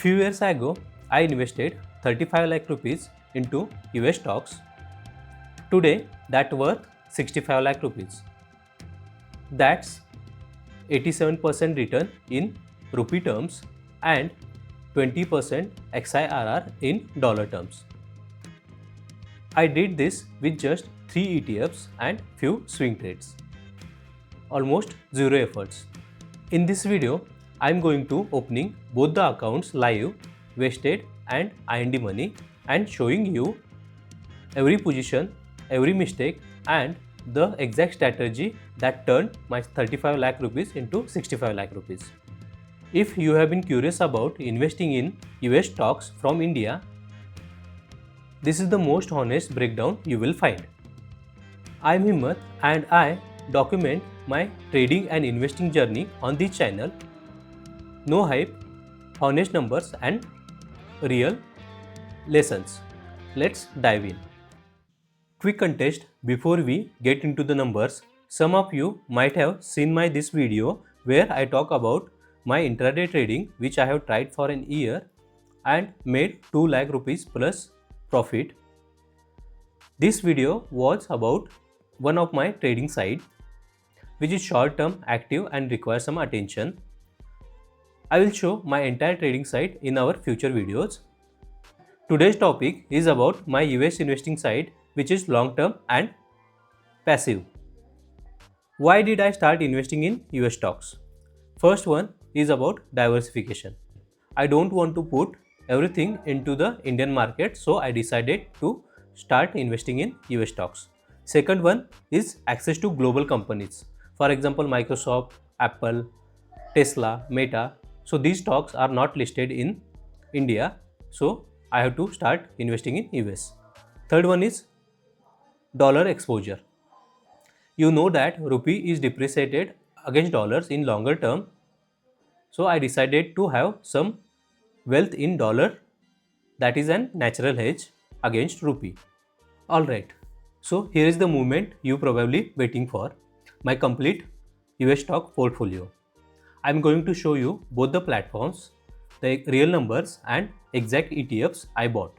Few years ago, I invested 35 lakh rupees into US stocks. Today, that worth 65 lakh rupees. That's 87% return in rupee terms and 20% XIRR in dollar terms. I did this with just 3 ETFs and few swing trades. Almost zero efforts. In this video, I am going to opening both the accounts live, Vested and INDmoney, and showing you every position, every mistake and the exact strategy that turned my 35 lakh rupees into 65 lakh rupees. If you have been curious about investing in US stocks from India, this is the most honest breakdown you will find. I am Himmat and I document my trading and investing journey on this channel. No hype, honest numbers and real lessons. Let's dive in. Quick contest before we get into the numbers. Some of you might have seen my this video where I talk about my intraday trading which I have tried for an year and made 2 lakh rupees plus profit. This video was about one of my trading side which is short term, active and requires some attention. I will show my entire trading side in our future videos. Today's topic is about my US investing side which is long term and passive. Why did I start investing in US stocks? First one is about diversification. I don't want to put everything into the Indian market, so I decided to start investing in US stocks. Second one is access to global companies. For example, Microsoft, Apple, Tesla, Meta. So these stocks are not listed in India, so I have to start investing in US. Third one is dollar exposure. You know that rupee is depreciated against dollars in longer term, so I decided to have some wealth in dollar, that is an natural hedge against rupee. Alright, so here is the movement you probably waiting for, my complete US stock portfolio. I am going to show you both the platforms, the real numbers and exact ETFs I bought.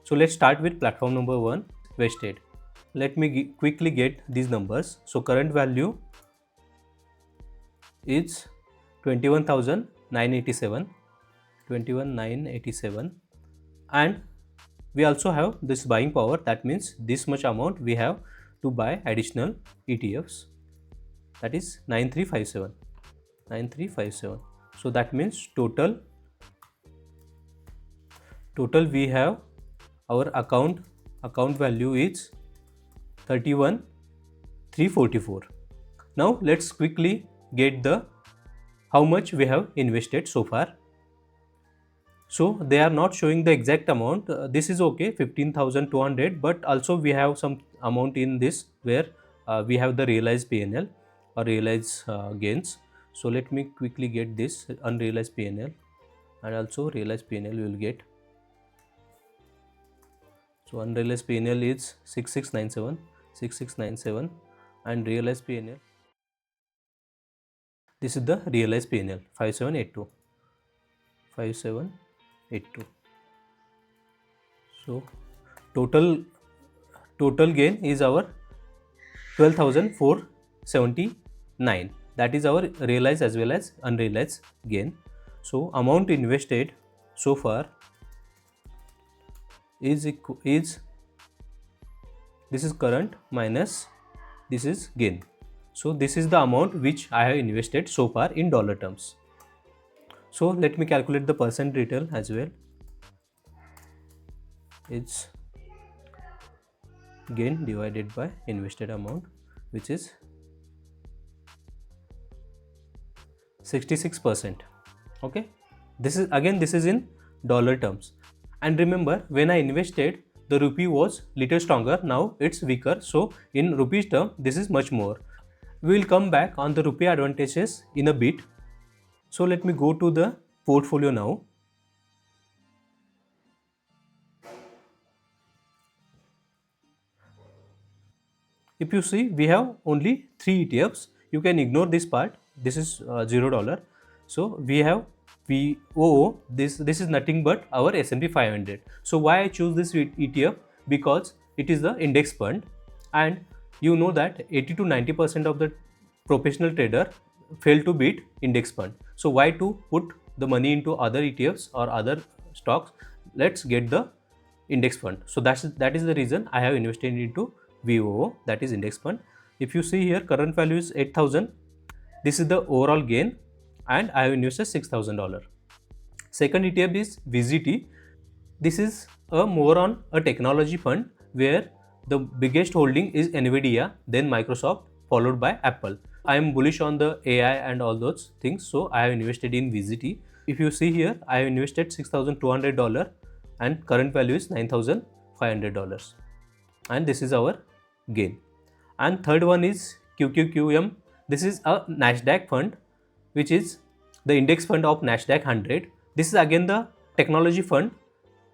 So let's start with platform number 1, Vested. Let me quickly get these numbers. So current value is 21,987 and we also have this buying power, that means this much amount we have to buy additional ETFs, that is 9357. So that means total we have our account value is 31,344. Now let's quickly get the how much we have invested so far. So they are not showing the exact amount. This is okay, 15,200, but also we have some amount in this where we have the realized PNL or realized gains. So let me quickly get this unrealized PNL and also realized PNL we will get. So unrealized PNL is 6697 and realized PNL. This is the realized PNL 5782. So total gain is our 12,479. That is our realized as well as unrealized gain. So amount invested so far is this is current minus this is gain. So this is the amount which I have invested so far in dollar terms. So let me calculate the percent return as well. It's gain divided by invested amount, which is 66%. Okay, this is in dollar terms. And remember, when I invested, the rupee was little stronger, now it's weaker. So in rupees term, this is much more. We will come back on the rupee advantages in a bit. So let me go to the portfolio now. If you see, we have only 3 ETFs. You can ignore this part. This is $0. So we have VOO, this is nothing but our S&P 500. So why I choose this ETF? Because it is the index fund, and you know that 80 to 90% of the professional trader fail to beat index fund. So why to put the money into other ETFs or other stocks? Let's get the index fund. So that is the reason I have invested into VOO, that is index fund. If you see here, current value is 8,000. This is the overall gain, and I have invested $6,000. Second ETF is VGT. This is a more on a technology fund where the biggest holding is Nvidia, then Microsoft, followed by Apple. I am bullish on the AI and all those things, so I have invested in VGT. If you see here, I have invested $6,200 and current value is $9,500, and this is our gain. And third one is QQQM. This is a Nasdaq fund, which is the index fund of Nasdaq 100. This is again the technology fund.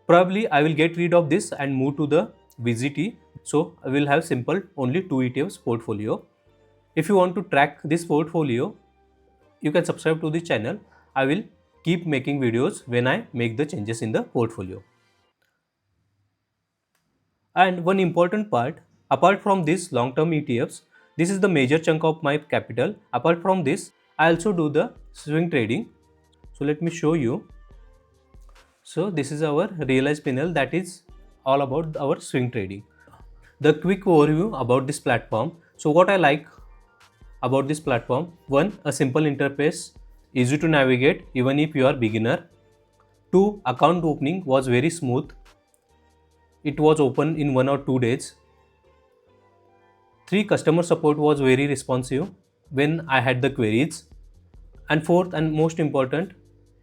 Probably I will get rid of this and move to the VGT. So I will have simple only 2 ETFs portfolio. If you want to track this portfolio, you can subscribe to the channel. I will keep making videos when I make the changes in the portfolio. And one important part, apart from these long-term ETFs, this is the major chunk of my capital. Apart from this, I also do the swing trading. So let me show you. So this is our realized P&L, that is all about our swing trading. The quick overview about this platform. So what I like about this platform: 1, a simple interface, easy to navigate even if you are beginner. 2, account opening was very smooth. It was open in 1 or 2 days. 3, customer support was very responsive when I had the queries. And 4th and most important,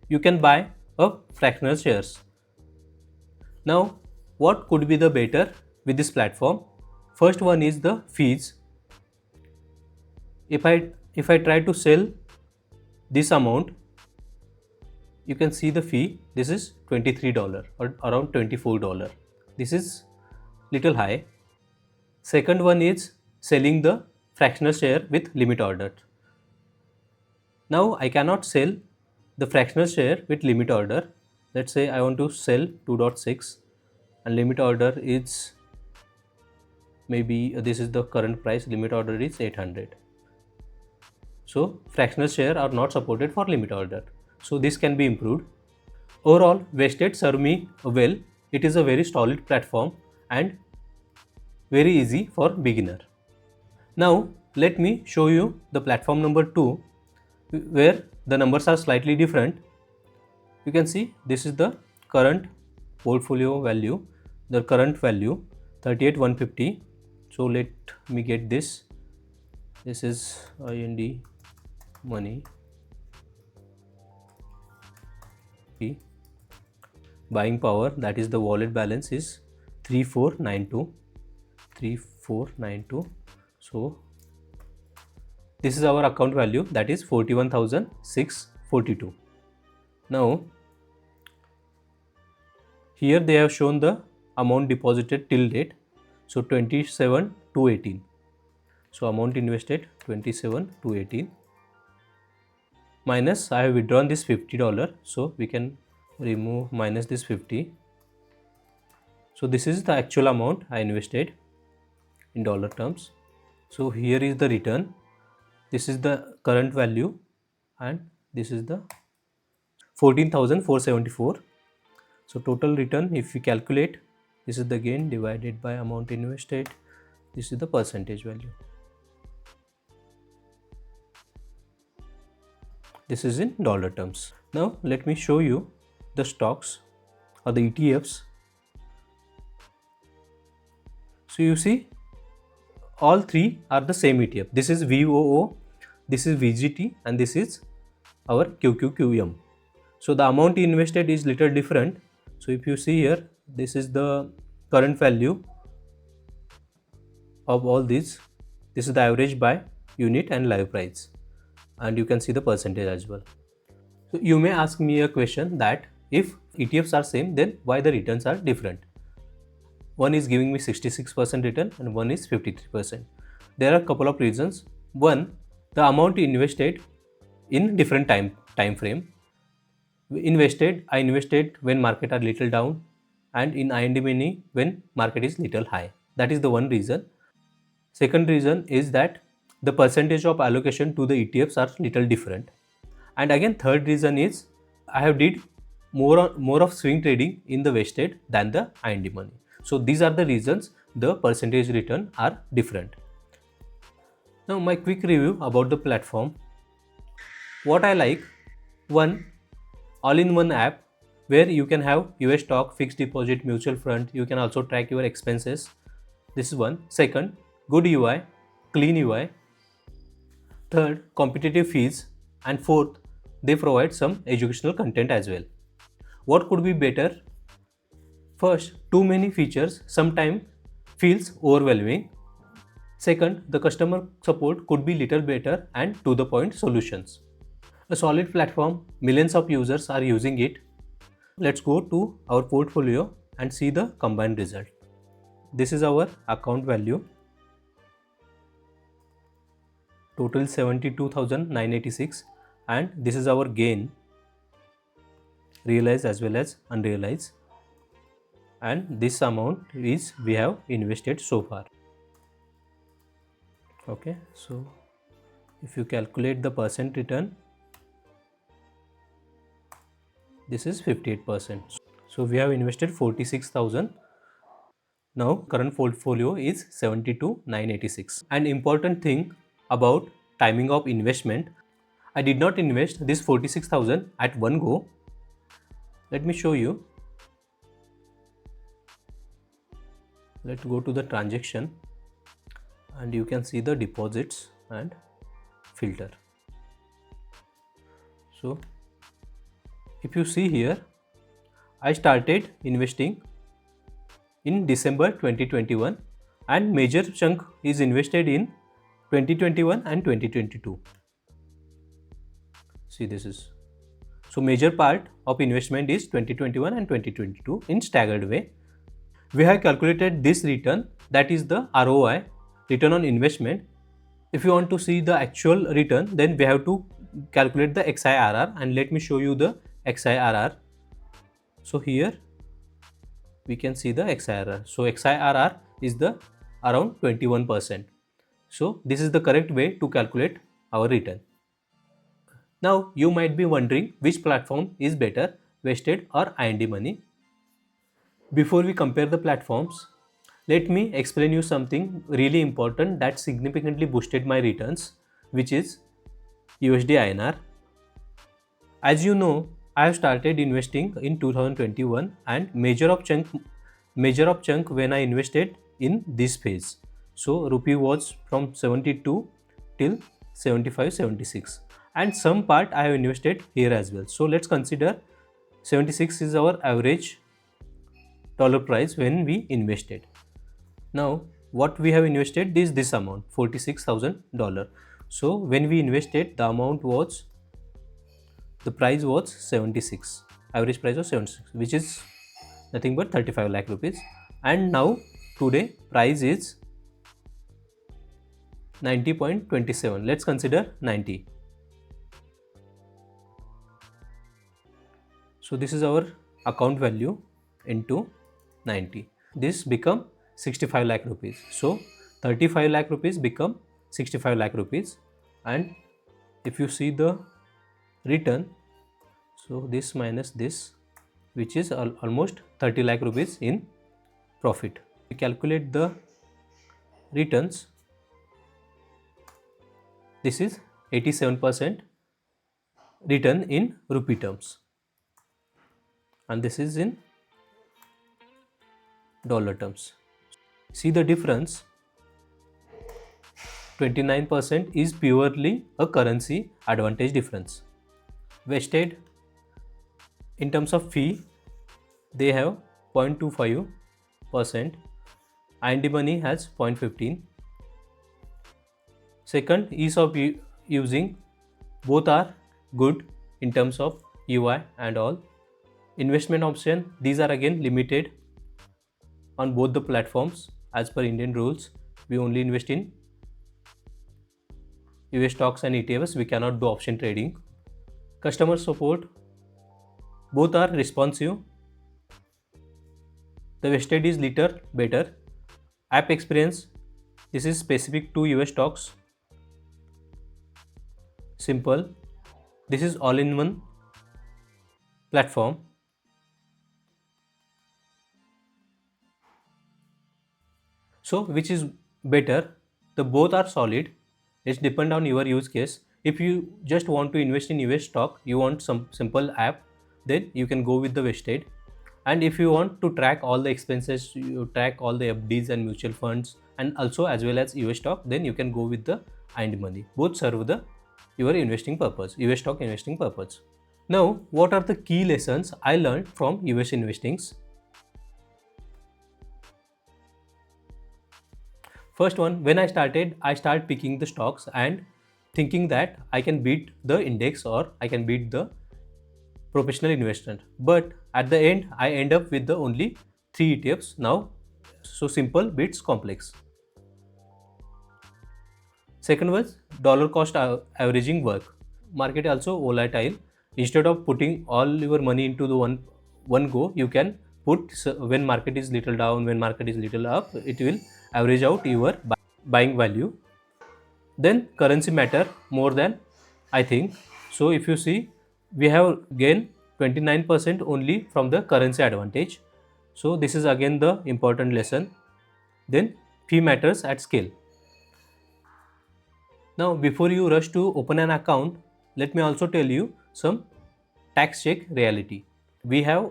you can buy a fractional shares. Now, what could be the better with this platform? First one is the fees. If I try to sell this amount, you can see the fee. This is $23 or around $24. This is little high. Second one is selling the fractional share with limit order. Now I cannot sell the fractional share with limit order. Let's say I want to sell 2.6 and limit order is maybe this is the current price, limit order is 800. So fractional share are not supported for limit order. So this can be improved. Overall, Vested serve me well. It is a very solid platform and very easy for beginner. Now let me show you the platform number 2, where the numbers are slightly different. You can see this is the current portfolio value, the current value 38,150. So let me get this. This is INDmoney. Buying power, that is the wallet balance, is 3492. So this is our account value, that is 41,642. Now here they have shown the amount deposited till date, so 27,218. So amount invested 27,218 minus I have withdrawn this $50, so we can remove minus this 50. So this is the actual amount I invested in dollar terms. So here is the return. This is the current value and this is the 14,474. So total return, if we calculate, this is the gain divided by amount invested. This is the percentage value. This is in dollar terms. Now let me show you the stocks or the ETFs. So you see all three are the same ETF. This is VOO, this is VGT, and this is our QQQM. So the amount invested is little different. So if you see here, this is the current value of all these. This is the average by unit and live price, and you can see the percentage as well. So you may ask me a question that if ETFs are same, then why the returns are different? One is giving me 66% return and one is 53%. There are a couple of reasons. One, the amount invested in different time frame. I invested when market are little down, and in INDmoney when market is little high. That is the one reason. Second reason is that the percentage of allocation to the ETFs are little different. And again, third reason is I have did more of swing trading in the Vested than the INDmoney. So these are the reasons the percentage return are different. Now my quick review about the platform. What I like, one, all-in-one app where you can have US stock, fixed deposit, mutual fund. You can also track your expenses. This is one. Second, good UI, clean UI. Third, competitive fees. And fourth, they provide some educational content as well. What could be better? First, too many features sometimes feels overwhelming. Second, the customer support could be little better and to the point solutions. A solid platform, millions of users are using it. Let's go to our portfolio and see the combined result. This is our account value. Total 72,986, and this is our gain, realized as well as unrealized, and this amount is we have invested so far. Okay, so if you calculate the percent return, this is 58%. So we have invested 46,000. Now current portfolio is 72,986. An important thing about timing of investment, I did not invest this 46,000 at one go. Let me show you. Let's go to the transaction and you can see the deposits and filter. So if you see here, I started investing in December 2021 and major chunk is invested in 2021 and 2022. See, this is, so major part of investment is 2021 and 2022 in staggered way. We have calculated this return, that is the ROI, return on investment. If you want to see the actual return, then we have to calculate the XIRR, and let me show you the XIRR. So here we can see the XIRR. So XIRR is the around 21%. So this is the correct way to calculate our return. Now you might be wondering which platform is better, Vested or INDmoney. Before we compare the platforms, let me explain you something really important that significantly boosted my returns, which is USD INR. As you know, I have started investing in 2021 and major of chunk when I invested in this phase. So rupee was from 72 till 75, 76, and some part I have invested here as well. So let's consider 76 is our average dollar price when we invested. Now what we have invested is this amount, $46,000. So when we invested, the amount was, the price was 76, average price was 76, which is nothing but 35 lakh rupees. And now today price is 90.27. Let's consider 90. So this is our account value into 90. This become 65 lakh rupees. So 35 lakh rupees become 65 lakh rupees. And if you see the return, so this minus this, which is almost 30 lakh rupees in profit. We calculate the returns. This is 87% return in rupee terms, and this is in dollar terms. See the difference, 29% is purely a currency advantage difference. Vested, in terms of fee, they have 0.25%, INDmoney has 0.15. Second, ease of using, both are good in terms of UI and all. Investment option, these are again limited on both the platforms. As per Indian rules, we only invest in US stocks and ETFs, we cannot do option trading. Customer support, Both are responsive. The Vested is little better. App experience, this is specific to US stocks. Simple. This is all-in-one platform. So which is better? The both are solid. It's depend on your use case. If you just want to invest in US stock, you want some simple app, then you can go with the Vested. And if you want to track all the expenses, you track all the FDs and mutual funds, and also as well as US stock, then you can go with the INDmoney. Both serve the your investing purpose, US stock investing purpose. Now, what are the key lessons I learned from US investings? First one, when I started picking the stocks and thinking that I can beat the index or I can beat the professional investor. But at the end, I end up with the only 3 ETFs now. So simple beats complex. Second was dollar cost averaging work. Market also volatile. Instead of putting all your money into the one go, you can put when market is little down, when market is little up, it will average out your buying value. Then currency matter more than I think. So if you see, we have gained 29% only from the currency advantage. So this is again the important lesson. Then fee matters at scale. Now before you rush to open an account, let me also tell you some tax check reality. We have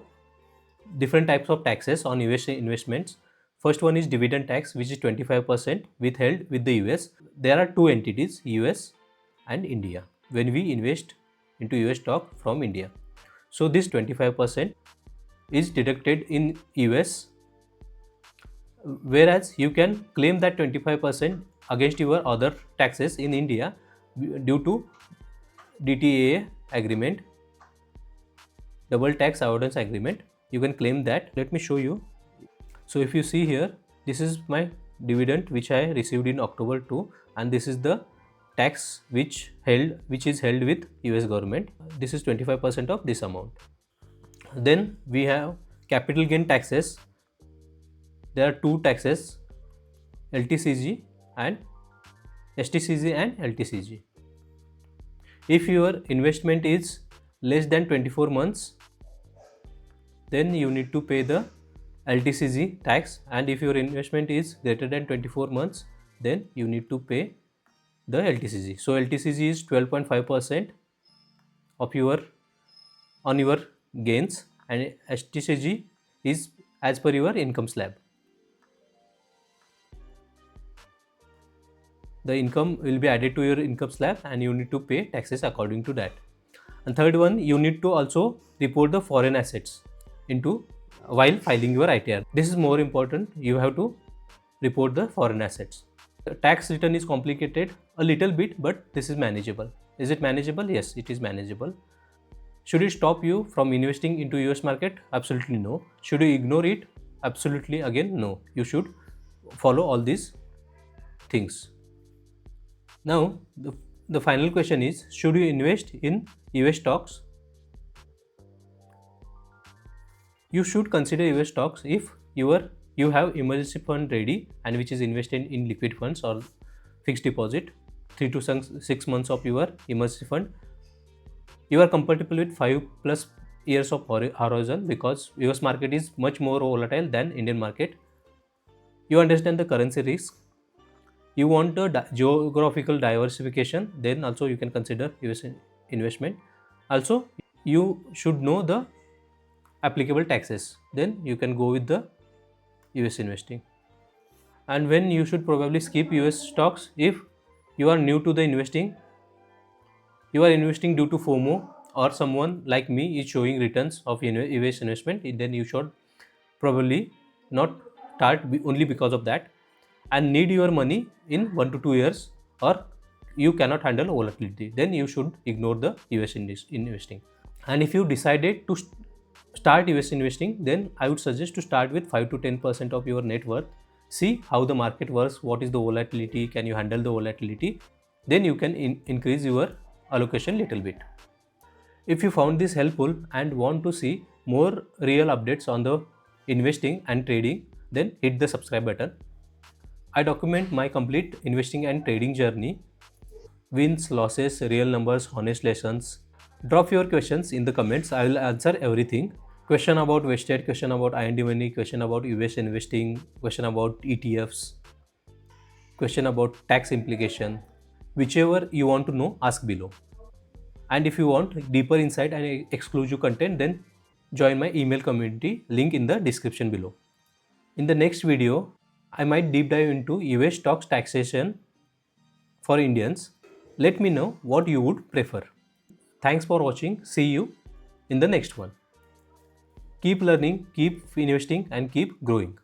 different types of taxes on US investments. First one is dividend tax, which is 25% withheld with the US. There are two entities, US and India, when we invest into US stock from India. So this 25% is deducted in US, whereas you can claim that 25% against your other taxes in India due to DTA agreement, double tax avoidance agreement. You can claim that. Let me show you. So if you see here, this is my dividend which I received in October 2, and this is the tax which is held with US government. This is 25% of this amount. Then we have capital gain taxes. There are two taxes, LTCG and STCG and LTCG. If your investment is less than 24 months, then you need to pay the LTCG tax, and if your investment is greater than 24 months, then you need to pay the LTCG. So LTCG is 12.5% of your gains, and STCG is as per your income slab. The income will be added to your income slab and you need to pay taxes according to that. And third one, you need to also report the foreign assets into while filing your ITR. This is more important. You have to report the foreign assets. The tax return is complicated a little bit, but this is manageable. Is it manageable? Yes, it is manageable. Should it stop you from investing into US market? Absolutely no. Should you ignore it? Absolutely again no. You should follow all these things. Now the final question is, should you invest in US stocks? You should consider US stocks if you have emergency fund ready and which is invested in liquid funds or fixed deposit, 3 to 6 months of your emergency fund. You are compatible with 5+ years of horizon, because US market is much more volatile than Indian market. You understand the currency risk. You want a geographical diversification, then also you can consider US investment. Also, you should know the applicable taxes, then you can go with the US investing. And when you should probably skip US stocks, if you are new to the investing, you are investing due to FOMO, or someone like me is showing returns of US investment, then you should probably not start only because of that, and need your money in 1 to 2 years, or you cannot handle volatility, then you should ignore the US investing. And if you decided to start US investing, then I would suggest to start with 5 to 10% of your net worth. See how the market works, what is the volatility, can you handle the volatility, then you can increase your allocation little bit. If you found this helpful and want to see more real updates on the investing and trading, then hit the subscribe button. I document my complete investing and trading journey: wins, losses, real numbers, honest lessons. Drop your questions in the comments. I will answer everything. Question about Vested, question about INDmoney, question about US investing, question about ETFs, question about tax implication. Whichever you want to know, ask below. And if you want deeper insight and exclusive content, then join my email community, link in the description below. In the next video, I might deep dive into US stocks taxation for Indians. Let me know what you would prefer. Thanks for watching. See you in the next one. Keep learning, keep investing, and keep growing.